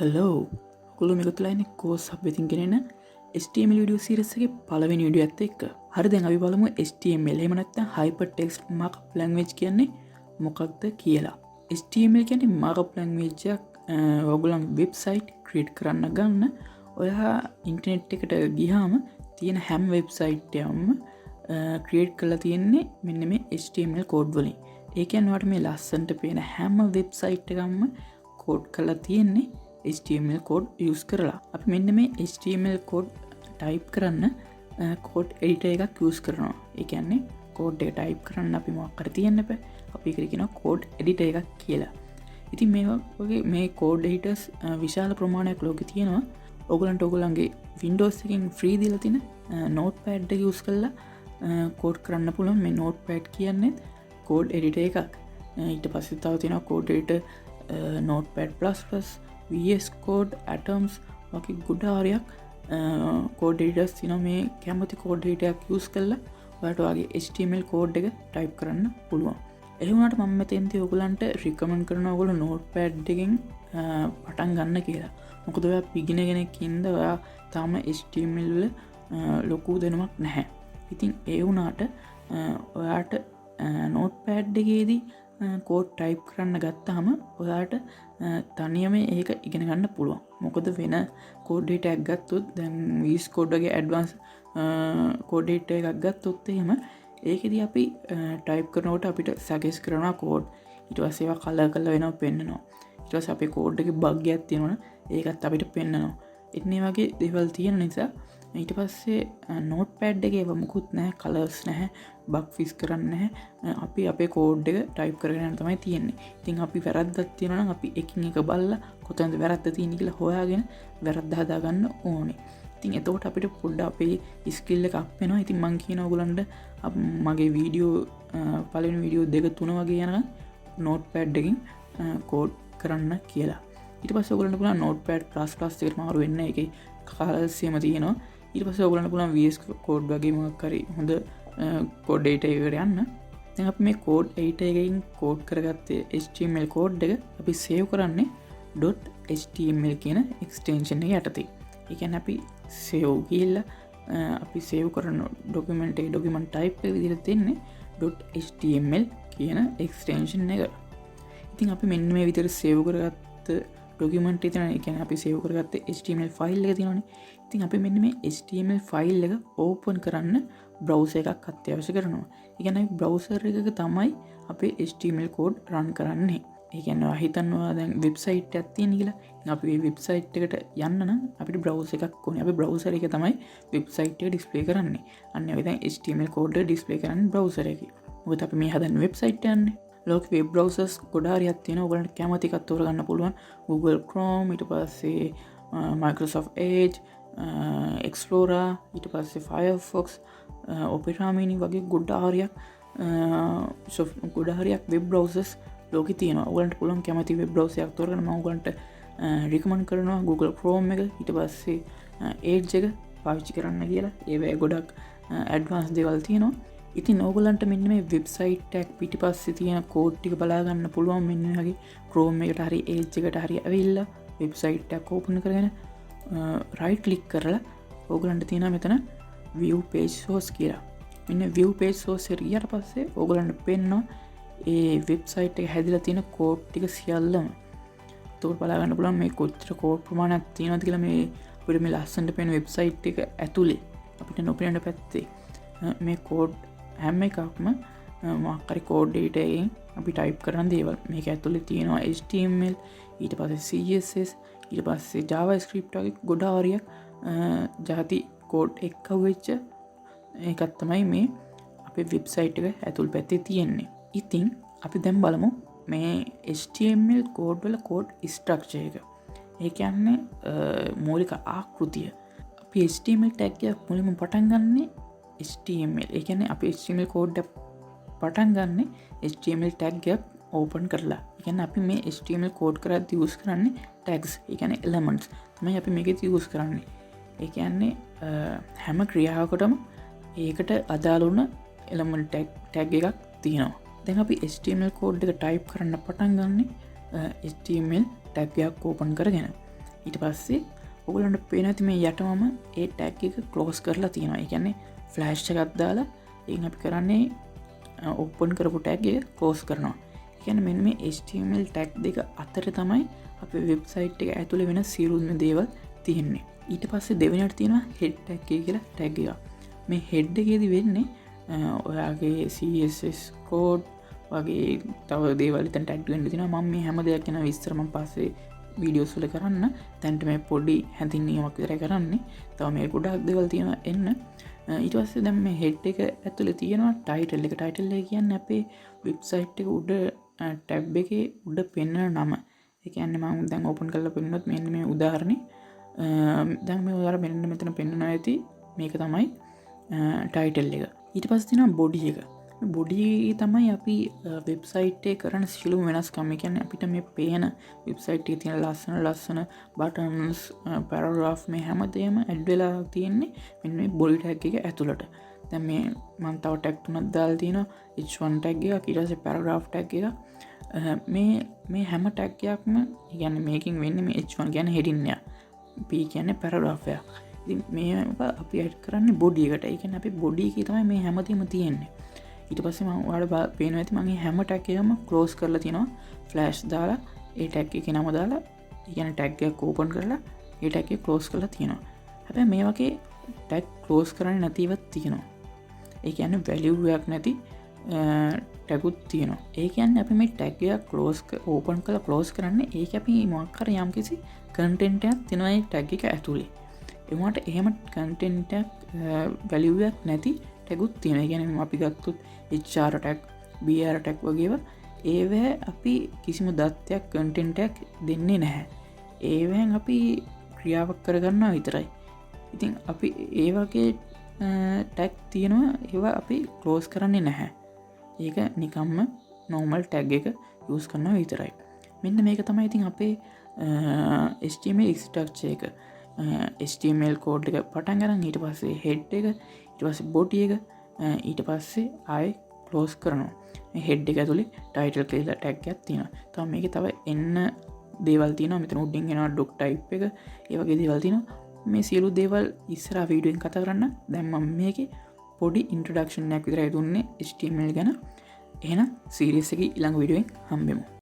Hello කොළු මෙකුතුලයින Coursehub වෙතින් ගෙනෙන HTML video series එකේ පළවෙනි වීඩියෝ එකත් එක්ක. හරි දැන් අපි බලමු HTML එහෙම නැත්නම් Hypertext Markup Language කියන්නේ මොකක්ද කියලා. HTML කියන්නේ markup language එකක් ඔයගොල්ලන් වෙබ්සයිට් ක්‍රියේට් කරන්න ගන්න. ඔයා ඉන්ටර්නෙට් එකට ගියාම තියෙන හැම වෙබ්සයිට් එකක්ම ක්‍රියේට් කරලා තියෙන්නේ මෙන්න මේ HTML කෝඩ් වලින්. ඒ කියන්නේ ඔයාලට මේ ලස්සනට පේන හැම වෙබ්සයිට් එකක්ම කෝඩ් කරලා තියෙන්නේ HTML කෝඩ් යස් කරලා. අපි මෙන්න මේ HTML කෝඩ් ටයිප් කරන්න කෝඩ් එඩිටර් එකක් යස් කරනවා. ඒ කියන්නේ කෝඩ් එක ටයිප් කරන්න අපි මොකක් කර තියෙන්න බෑ. අපි ඒකට කියනවා කෝඩ් එඩිටර් එකක් කියලා. ඉතින් මේ වගේ මේ කෝඩ් එඩිටර්ස් විශාල ප්‍රමාණයක් ලෝකේ තියෙනවා. ඔයගලන්ට ඔයගලන්ගේ Windows එකකින් ෆ්‍රී දීලා තියෙන notepad එක යස් කරලා කෝඩ් කරන්න පුළුවන්. මේ notepad කියන්නේ කෝඩ් එඩිටර් එකක්. ඊට පස්සේ තව තියෙනවා code editor notepad++, VS Code, Atoms වගේ ගොඩාරියක් කෝඩ් එඩිටර්ස් තියෙනවා. මේ කැමති කෝඩ් එඩිටර් එකක් යූස් කරලා ඔයාලට ඔයාගේ HTML කෝඩ් එක ටයිප් කරන්න පුළුවන්. ඒ වුණාට මම මෙතෙන්දී ඔයගලන්ට රිකමන්ඩ් කරනවා ඔයගොල්ලෝ notepad එකෙන් පටන් ගන්න කියලා. මොකද ඔයා beginner කෙනෙක් ඉඳ ඔයා තාම HTML වල ලොකු දැනුමක් නැහැ. ඉතින් ඒ වුණාට ඔයාට notepad එකේදී කෝඩ් ටයිප් කරන්න ගත්තාම ඔයාට තනියම ඒක ඉගෙන ගන්න පුළුවන්. මොකද වෙන කෝඩ් එඩිටර් එකක් ගත්තොත් දැන් VS Code වගේ ඇඩ්වාන්ස් කෝඩ් එඩිටර් එකක් ගත්තොත් එහෙම ඒකෙදී අපි ටයිප් කරනකොට අපිට සජෙස්ට් කරනවා කෝඩ්. ඊට පස්සේ ඒවා කලර් කරලා වෙනව පෙන්නනවා. ඊට පස්සේ අපේ කෝඩ් එකේ බග් එකක් තියෙනවනේ ඒකත් අපිට පෙන්නනවා. ඉතින් මේ වගේ දේවල් තියෙන නිසා ඊට පස්සේ notepad එකේ මොකුත් නැහැ, කලර්ස් නැහැ, බග් ෆික්ස් කරන්න නැහැ. අපි අපේ කෝඩ් එක ටයිප් කරගෙන යන තමයි තියෙන්නේ. ඉතින් අපි වැරද්දක් තියෙනවා නම් අපි එකින් එක බලලා කොතනද වැරද්ද තියෙන්නේ කියලා හොයාගෙන වැරද්ද හදා ගන්න ඕනේ. ඉතින් එතකොට අපිට පොඩ්ඩක් අපේ ස්කිල් එක අප් වෙනවා. ඉතින් මම කියනවා ඔයගලන්ට මගේ වීඩියෝ පළවෙනි වීඩියෝ 2-3 වගේ යනකම් notepad එකකින් කෝඩ් කරන්න කියලා. ඊට පස්සේ ඔයගලන්ට පුළුවන් notepad++ එකට මාරු වෙන්න. ඒකේ කලර්ස් එහෙම තියෙනවා. ඊට පස්සේ ඔයගලන්ට පුළුවන් VS Code වගේ මොකක් හරි හොඳ කෝඩ් එඩිටර් එකකට යන්න. දැන් අපි මේ කෝඩ් එඩිටර් එකකින් කෝඩ් කරගත්තේ HTML කෝඩ් එක අපි සේව් කරන්නේ .html කියන එක්ස්ටෙන්ෂන් එක යටතේ. ඒ කියන්නේ අපි සේව් කියලා අපි සේව් කරන ડોකියුමන්ට් එක ડોකියුමන්ට් ටයිප් එක විදිහට දෙන්නේ .html කියන එක්ස්ටෙන්ෂන් එක. ඉතින් අපි මෙන්න මේ විදිහට සේව් කරගත්ත ડોකියුමන්ට් එක තියෙනවා. ඒ කියන්නේ අපි සේව් කරගත්ත HTML ෆයිල් එක තියෙනවානේ. ඉතින් අපි මෙන්න මේ HTML ෆයිල් එක ඕපන් කරන්න බ්‍රවුසර් එකක් අත්‍යවශ්‍ය කරනවා. ඒ කියන්නේ බ්‍රවුසර් එකක තමයි අපේ HTML කෝඩ් රන් කරන්නේ. ඒ කියන්නේ ඔයා හිතනවා දැන් වෙබ්සයිට් එකක් තියෙන කියලා. ඉතින් අපි මේ වෙබ්සයිට් එකට යන්න නම් අපිට බ්‍රවුසර් එකක් ඕනේ. අපි බ්‍රවුසර් එක තමයි වෙබ්සයිට් එක ඩිස්ප්ලේ කරන්නේ. අන්න ඒ දැන් HTML කෝඩ් එක ඩිස්ප්ලේ කරන්නේ බ්‍රවුසර් එකේ. මොකද අපි මේ හදන වෙබ්සයිට් එක යන්නේ. ලෝක වෙබ් බ්‍රවුසර්ස් ගොඩාරියක් තියෙනවා. ඔයගලන්ට කැමති එකක් තෝරගන්න පුළුවන්. Google Chrome, ඊට පස්සේ Microsoft Edge, Explorer, ඊට පස්සේ Firefox, Opera Mini වගේ ගොඩාරියක් වෙබ් බ්‍රවුසර්ස් ලෝකේ තියෙනවා. ඔයගලන්ට පුළුවන් කැමති වෙබ් බ්‍රවුසර් එකක් තෝරගන්න. මම ඔයගලන්ට රිකමන්ඩ් කරනවා Google Chrome එක, ඊට පස්සේ Edge එක පාවිච්චි කරන්න කියලා. ඒවැ ගොඩක් ඇඩ්වාන්ස් දේවල් තියෙනවා. ඉතින් ඕගලන්ට මෙන්න මේ වෙබ්සයිට් එකක් පිටිපස්සේ තියෙන කෝඩ් ටික බලා ගන්න පුළුවන්. මෙන්න මේ වගේ Chrome එකට හරි Edge එකට හරි ඇවිල්ලා වෙබ්සයිට් එකක් ඕපන් කරගෙන right click කරලා ඕගලන්ට තියෙනවා මෙතන view page source කියලා. මෙන්න view page source එකට ගියාට පස්සේ ඕගලන්ට පේනවා ඒ වෙබ්සයිට් එක හැදිලා තියෙන කෝඩ් ටික සියල්ලම. ඒක බලා ගන්න පුළුවන් මේ කොච්චර කෝඩ් ප්‍රමාණයක් තියෙනවද කියලා. මේ අපිට මේ ලස්සනට පේන වෙබ්සයිට් එක ඇතුලේ අපිට නොපෙනෙන පැත්තේ මේ කෝඩ් හැම එකක්ම මොකක් හරි කෝඩ් එඩිටර් එකෙන් අපි ටයිප් කරන දේවල්. මේක ඇතුලේ තියෙනවා HTML, ඊට පස්සේ CSS, ඊට පස්සේ JavaScript වගේ ගොඩාරියක් ಜಾති කෝඩ් එක්ක වෙච්ච එකක් තමයි මේ අපේ වෙබ්සයිට් එක ඇතුල් පැත්තේ තියෙන්නේ. ඉතින් අපි දැන් බලමු මේ HTML කෝඩ් වල කෝඩ් ස්ට්‍රක්චර් එක. ඒ කියන්නේ මූලික ආකෘතිය. අපි HTML ටැග් එක මුලින්ම පටන් ගන්නෙ HTML. ඒ කියන්නේ අපි HTML කෝඩ් එක පටන් ගන්නෙ HTML ටැග් එකක් ඕපන් කරලා. ඒ කියන්නේ අපි මේ HTML කෝඩ් කරද්දී යූස් කරන්නේ tags. ඒ කියන්නේ elements තමයි අපි මේකෙත් යූස් කරන්නේ. ඒ කියන්නේ හැම ක්‍රියාවකටම ඒකට අදාළ වුණ element tag එකක් තියෙනවා. දැන් අපි HTML කෝඩ් එක ටයිප් කරන්න පටන් ගන්නෙ HTML ටැග් එකක් ඕපන් කරගෙන. ඊට පස්සේ ඔගලන්ට පේන ඇති මේ යටමම ඒ ටැක් එක ක්ලෝස් කරලා තියෙනවා. ඒ කියන්නේ ෆ්ලෑෂ් එකක් දාලා එයින් අපි කරන්නේ ඕපන් කරපු ටැග් එක ක්ලෝස් කරනවා. ඒ කියන්නේ මෙන්න මේ HTML ටැග් දෙක අතර තමයි අපේ වෙබ්සයිට් එක ඇතුලේ වෙන සියලුම දේවල් තියෙන්නේ. ඊට පස්සේ දෙවෙනියට තියෙනවා head tag කියලා ටැග් එක. මේ head එකේදී වෙන්නේ ඔයාගේ CSS code වගේ තව දේවල් එතන ටැග් වෙන්න තියෙනවා. මම මේ හැම දෙයක් ගැන විස්තර මම පස්සේ වීඩියෝස් වල කරන්න. දැන්ට මේ පොඩි හැඳින්වීමක් විතරයි කරන්නේ. තව මේ ගොඩක් දේවල් තියෙනවා එන්න. ඊට පස්සේ දැන් මේ head එක ඇතුලේ තියෙනවා title එක. title එක කියන්නේ අපේ වෙබ්සයිට් එක උඩ ටැබ් එකේ උඩ පෙන්වන නම. ඒ කියන්නේ මම දැන් ඕපන් කරලා පෙන්නනොත් මෙන්න මේ උදාහරණේ දැන් මේ ඔයාලා මෙන්න මෙතන පෙන්වනවා ඇති මේක තමයි ටයිටල් එක. ඊට පස්සේ තියෙනවා බොඩි එක. මේ බොඩි තමයි අපි වෙබ්සයිට් එකේ කරන සියලුම වෙනස්කම්. ඒ කියන්නේ අපිට මේ පේන වෙබ්සයිට් එකේ තියෙන ලස්සන බටන්ස්, පැරාග්‍රාෆ් මේ හැමදේම ඇඩ් වෙලා තියෙන්නේ මෙන්න මේ බොඩි ටැග් එක ඇතුළට. දැන් මේ මම තව ටැග් තුනක් දාලා තියෙනවා. h1 ටැග් එකක්, ඊට පස්සේ පැරාග්‍රාෆ් ටැග් එකක්. මේ හැම ටැග් එකක්ම කියන්නේ මේකෙන් වෙන්නේ මේ h1 කියන්නේ හෙඩින් එක. P කියන්නේ පැරාග්‍රාෆ් එක. ඉතින් මේක අපි ඇඩ් කරන්නේ බොඩි එකට. ඒ කියන්නේ අපි බොඩි එකේ තමයි මේ හැමදේම තියෙන්නේ. ඊට පස්සේ මම ඔයාලට පේනවා ඇති මම මේ හැම ටැග් එකම ක්ලෝස් කරලා තිනවා. ෆ්ලෑෂ් දාලා ඒ ටැග් එකේ නම දාලා ඒ කියන්නේ ටැග් එක ඕපන් කරලා ඒ ටැග් එක ක්ලෝස් කරලා තිනවා. හැබැයි මේ වගේ ටැග් ක්ලෝස් කරන්නේ නැතිව තියෙනවා. ඒ කියන්නේ වැලියු එකක් නැති ටැගුත් තියෙනවා. ඒ කියන්නේ අපි මේ ටැග් එක ක්ලෝස් ඕපන් කරලා ක්ලෝස් කරන්නේ ඒක අපි මොකක් හරි යම්කිසි කන්ටෙන්ට් එකක් තියෙනවා ඒ ටැග් එක ඇතුලේ. ඒ වුණාට එහෙම කන්ටෙන්ට් එකක් වැලියු එකක් නැති ටැගුත් තියෙනවා. ඒ කියන්නේ අපි ගත්තොත් HR ටැග්, BR ටැග් වගේව ඒවැ අපි කිසිම දත්තයක් කන්ටෙන්ට් එකක් දෙන්නේ නැහැ. ඒවෙන් අපි ක්‍රියාවක් කරගන්නවා විතරයි. ඉතින් අපි ඒ වගේ ටැග් තියෙනවා ඒවා අපි ක්ලෝස් කරන්නේ නැහැ. ඒක නිකම්ම නෝමල් ටැග් එක යූස් කරනවා විතරයි. මෙන්න මේක තමයි ඉතින් අපේ HTML ස්ට්‍රක්චර් එක. HTML කෝඩ් එක පටන් ගන්න ඊට පස්සේ head එක ඊට පස්සේ body එක ඊට පස්සේ ආයෙ ක්ලෝස් කරනවා. මේ head එක ඇතුලේ title කියලා ටැග් එකක් තියෙනවා. තව මේකේ තව එන්න දේවල් තියෙනවා. මෙතන උඩින් එනවා doc type එක. ඒ වගේ දේවල් තියෙනවා. මේ සියලු දේවල් ඉස්සරහ වීඩියෝ එකෙන් කතා කරන්න. දැන් මම මේකේ පොඩි ඉන්ට්‍රොඩක්ෂන් එකක් විතරයි දුන්නේ HTML ගැන. එහෙනම් සීරීස් එකේ ඊළඟ වීඩියෝ එකෙන් හම්බෙමු.